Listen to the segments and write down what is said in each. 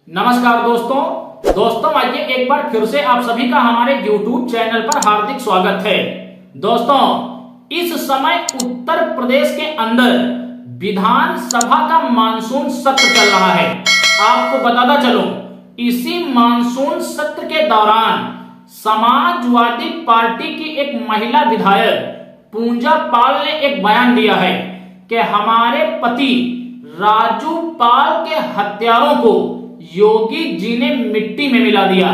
नमस्कार दोस्तों आइए एक बार फिर से आप सभी का हमारे YouTube चैनल पर हार्दिक स्वागत है। दोस्तों, इस समय उत्तर प्रदेश के अंदर विधानसभा का मानसून सत्र चल रहा है। आपको बताता चलूं, इसी मानसून सत्र के दौरान समाजवादी पार्टी की एक महिला विधायक पूजा पाल ने एक बयान दिया है कि हमारे पति राजू पाल के हत्यारों को योगी जी ने मिट्टी में मिला दिया,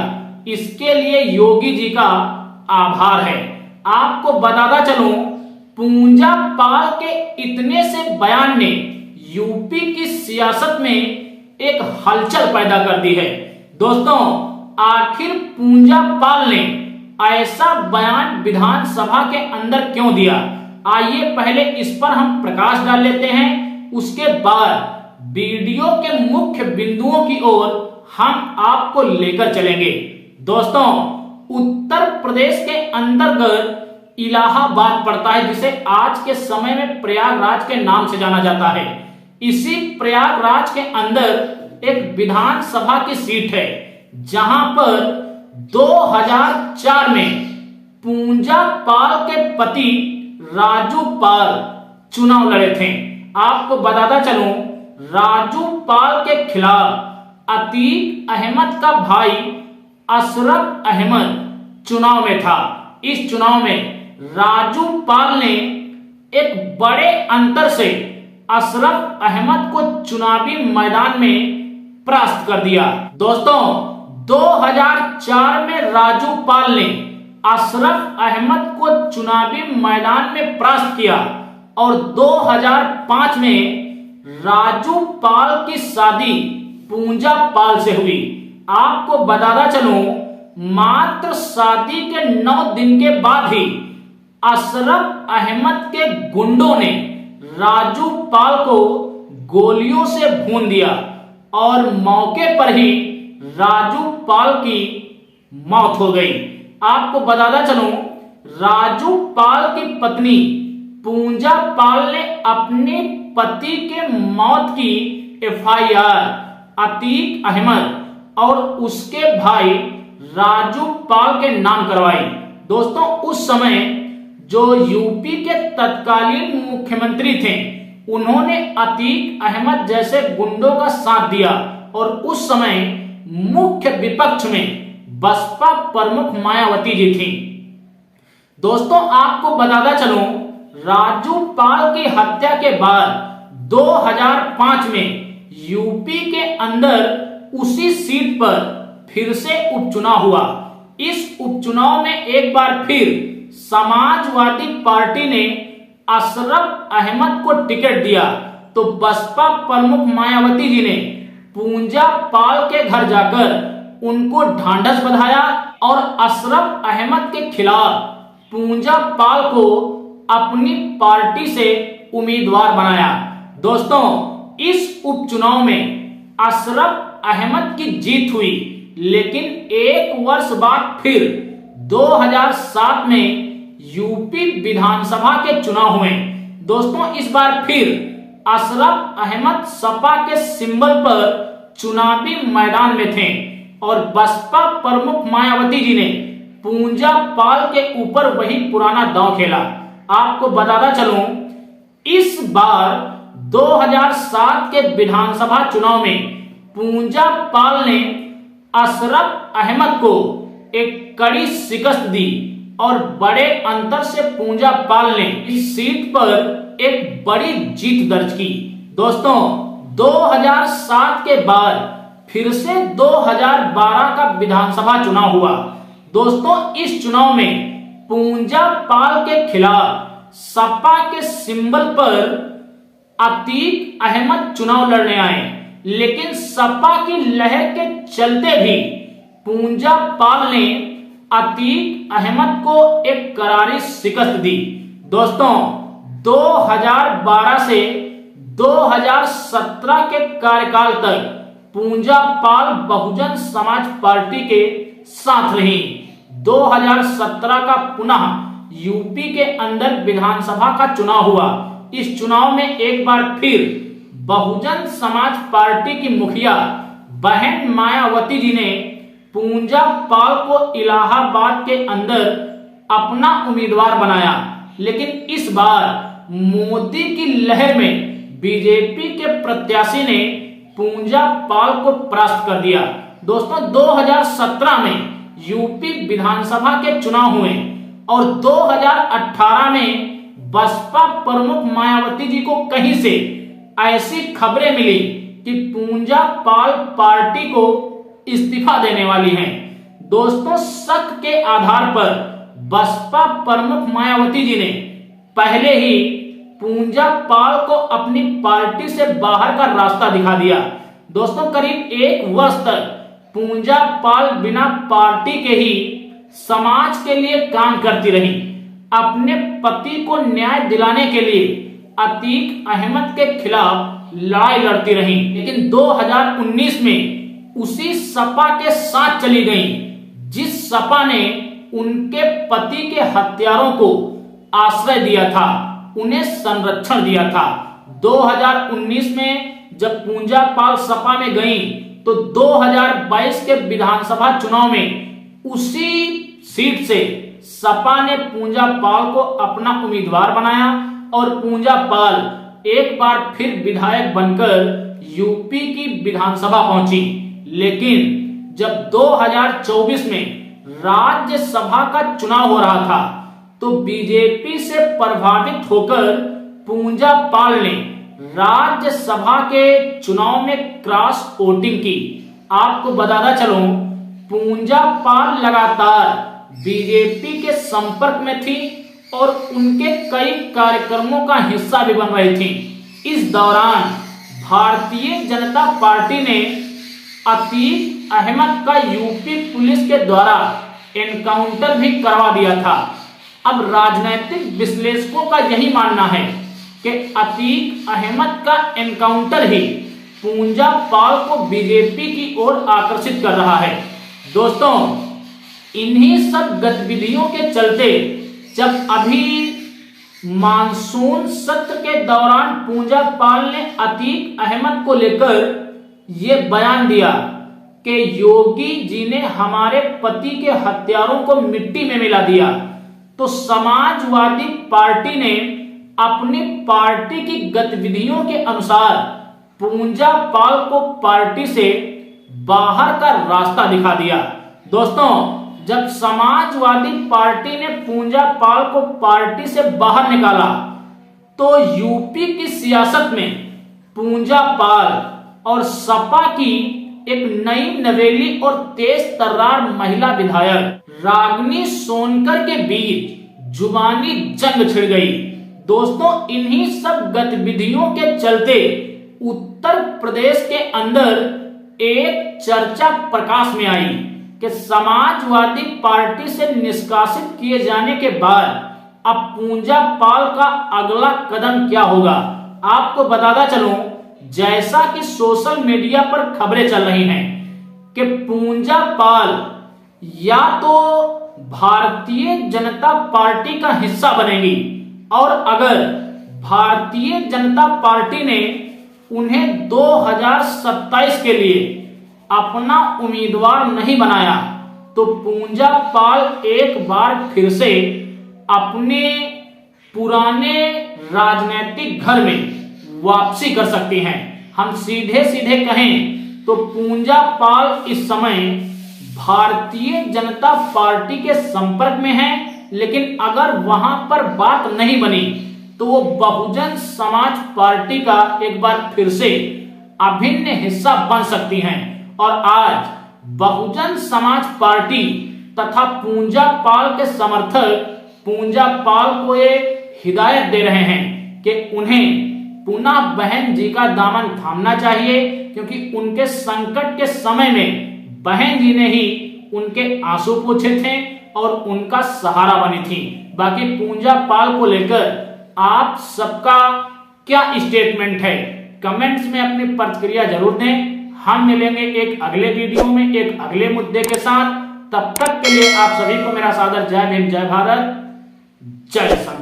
इसके लिए योगी जी का आभार है। आपको बताता चलूं, पूजा पाल के इतने से बयान ने यूपी की सियासत में एक हलचल पैदा कर दी है। दोस्तों, आखिर पूजा पाल ने ऐसा बयान विधानसभा के अंदर क्यों दिया, आइए पहले इस पर हम प्रकाश डाल लेते हैं। उसके बाद वीडियो के मुख्य बिंदुओं की ओर हम आपको लेकर चलेंगे। दोस्तों, उत्तर प्रदेश के अंतर्गत इलाहाबाद पड़ता है, जिसे आज के समय में प्रयागराज के नाम से जाना जाता है। इसी प्रयागराज के अंदर एक विधानसभा की सीट है, जहां पर 2004 में पूजा पाल के पति राजू पाल चुनाव लड़े थे। आपको बताता चलूं, राजू पाल के खिलाफ अतीक अहमद का भाई अशरफ अहमद चुनाव में था। इस चुनाव में राजू पाल ने एक बड़े अंतर से अशरफ अहमद को चुनावी मैदान में परास्त कर दिया। दोस्तों, 2004 में राजू पाल ने अशरफ अहमद को चुनावी मैदान में परास्त किया और 2005 में राजू पाल की शादी पूजा पाल से हुई। आपको बताता चलूं, मात्र शादी के 9 दिन के बाद ही अशरफ अहमद के गुंडों ने राजू पाल को गोलियों से भून दिया और मौके पर ही राजू पाल की मौत हो गई। आपको बताता चलूं, राजू पाल की पत्नी पूजा पाल ने अपने पति के मौत की FIR अतीक अहमद और उसके भाई राजू पाल के नाम करवाई। दोस्तों, उस समय जो यूपी के तत्कालीन मुख्यमंत्री थे, उन्होंने अतीक अहमद जैसे गुंडों का साथ दिया और उस समय मुख्य विपक्ष में बसपा प्रमुख मायावती जी थी। दोस्तों, आपको बताता चलूं, राजू पाल की हत्या के बाद 2005 में यूपी के अंदर उसी सीट पर फिर से उपचुनाव हुआ। इस उपचुनाव में एक बार फिर समाजवादी पार्टी ने अशरफ अहमद को टिकट दिया, तो बसपा प्रमुख मायावती जी ने पूजा पाल के घर जाकर उनको ढांढस बंधाया और अशरफ अहमद के खिलाफ पूजा पाल को अपनी पार्टी से उम्मीदवार बनाया। दोस्तों, इस उपचुनाव में अशरफ अहमद की जीत हुई, लेकिन एक वर्ष बाद फिर 2007 में यूपी विधानसभा के चुनाव हुए। दोस्तों, इस बार फिर अशरफ अहमद सपा के सिंबल पर चुनावी मैदान में थे और बसपा प्रमुख मायावती जी ने पूजा पाल के ऊपर वही पुराना दांव खेला। आपको बताता चलूं, इस बार 2007 के विधानसभा चुनाव में पूजा पाल ने अशरफ अहमद को एक कड़ी शिकस्त दी और बड़े अंतर से पूजा पाल ने इस सीट पर एक बड़ी जीत दर्ज की। दोस्तों, 2007 के बाद फिर से 2012 का विधानसभा चुनाव हुआ। दोस्तों, इस चुनाव में पूजा पाल के खिलाफ सपा के सिंबल पर अतीक अहमद चुनाव लड़ने आए, लेकिन सपा की लहर के चलते भी पूजा पाल ने अतीक अहमद को एक करारी शिकस्त दी। दोस्तों, 2012 से 2017 के कार्यकाल तक पूजा पाल बहुजन समाज पार्टी के साथ रही। 2017 का पुनः यूपी के अंदर विधानसभा का चुनाव हुआ। इस चुनाव में एक बार फिर बहुजन समाज पार्टी की मुखिया बहन मायावती जी ने पूंजा पाल को इलाहाबाद के अंदर अपना उम्मीदवार बनाया, लेकिन इस बार मोदी की लहर में बीजेपी के प्रत्याशी ने पूंजा पाल को परास्त कर दिया। दोस्तों 2017 में यूपी विधानसभा के चुनाव हुए और 2018 में बसपा प्रमुख मायावती जी को कहीं से ऐसी खबरें मिली कि पूंजा पाल पार्टी को इस्तीफा देने वाली हैं। दोस्तों शक के आधार पर बसपा प्रमुख मायावती जी ने पहले ही पूंजा पाल को अपनी पार्टी से बाहर का रास्ता दिखा दिया। दोस्तों करीब 1 वर्ष तक पूंजा पाल बिना पार्टी के ही समाज के लिए काम करती रही। अपने पति को न्याय दिलाने के लिए अतीक अहमद के खिलाफ लड़ाई लड़ती रही, लेकिन 2019 में उसी सपा के साथ चली गई जिस सपा ने उनके पति के हत्यारों को आश्रय दिया था, उन्हें संरक्षण दिया था। 2019 में जब पूंजा पाल सपा में गई तो 2022 के विधानसभा चुनाव में उसी सीट से सपा ने पूंजा पाल को अपना उम्मीदवार बनाया और पूंजा पाल एक बार फिर विधायक बनकर यूपी की विधानसभा पहुंची। लेकिन जब 2024 में राज्यसभा का चुनाव हो रहा था तो बीजेपी से प्रभावित होकर पूंजा पाल ने राज्यसभा के चुनाव में क्रॉस वोटिंग की। आपको बताता चलूं, पूंजा पाल लगातार बीजेपी के संपर्क में थी और उनके कई कार्यक्रमों का हिस्सा भी बन रही थी। इस दौरान भारतीय जनता पार्टी ने अतीक अहमद का यूपी पुलिस के द्वारा एनकाउंटर भी करवा दिया था। अब राजनीतिक विश्लेषकों का यही मानना है कि अतीक अहमद का एनकाउंटर ही पूंजा पाल को बीजेपी की ओर आकर्षित कर रहा है। दोस्तों इन्हीं सब गतिविधियों के चलते जब अभी मानसून सत्र के दौरान पूंजा पाल ने अतीक अहमद को लेकर यह बयान दिया कि योगी जी ने हमारे पति के हत्यारों को मिट्टी में मिला दिया, तो समाजवादी पार्टी ने अपनी पार्टी की गतिविधियों के अनुसार पूंजा पाल को पार्टी से बाहर का रास्ता दिखा दिया। दोस्तों जब समाजवादी पार्टी ने पूंजा पाल को पार्टी से बाहर निकाला तो यूपी की सियासत में पूंजा पाल और सपा की एक नई नवेली और तेज तर्रार महिला विधायक रागिनी सोनकर के बीच जुबानी जंग छिड़ गई। दोस्तों इन्हीं सब गतिविधियों के चलते उत्तर प्रदेश के अंदर एक चर्चा प्रकाश में आई कि समाजवादी पार्टी से निष्कासित किए जाने के बाद अब पूंजा पाल का अगला कदम क्या होगा। आपको बताता चलूं, जैसा कि सोशल मीडिया पर खबरें चल रही हैं कि पूंजा पाल या तो भारतीय जनता पार्टी का हिस्सा बनेगी और अगर भारतीय जनता पार्टी ने उन्हें 2027 के लिए अपना उम्मीदवार नहीं बनाया तो पूंजा पाल एक बार फिर से अपने पुराने राजनीतिक घर में वापसी कर सकती हैं। हम सीधे सीधे कहें तो पूंजा पाल इस समय भारतीय जनता पार्टी के संपर्क में है, लेकिन अगर वहां पर बात नहीं बनी तो वो बहुजन समाज पार्टी का एक बार फिर से अभिन्न हिस्सा बन सकती हैं। और आज बहुजन समाज पार्टी तथा पूंजा पाल के समर्थक पूंजा पाल को ये हिदायत दे रहे हैं कि उन्हें पुनः बहन जी का दामन थामना चाहिए, क्योंकि उनके संकट के समय में बहन जी ने ही उनके आंसू पोंछे थे और उनका सहारा बनी थी। बाकी पूंजा पाल को लेकर आप सबका क्या स्टेटमेंट है, कमेंट्स में अपनी प्रतिक्रिया जरूर दें। हम मिलेंगे एक अगले वीडियो में एक अगले मुद्दे के साथ। तब तक के लिए आप सभी को मेरा सादर जय भीम, जय भारत, जय संविधान।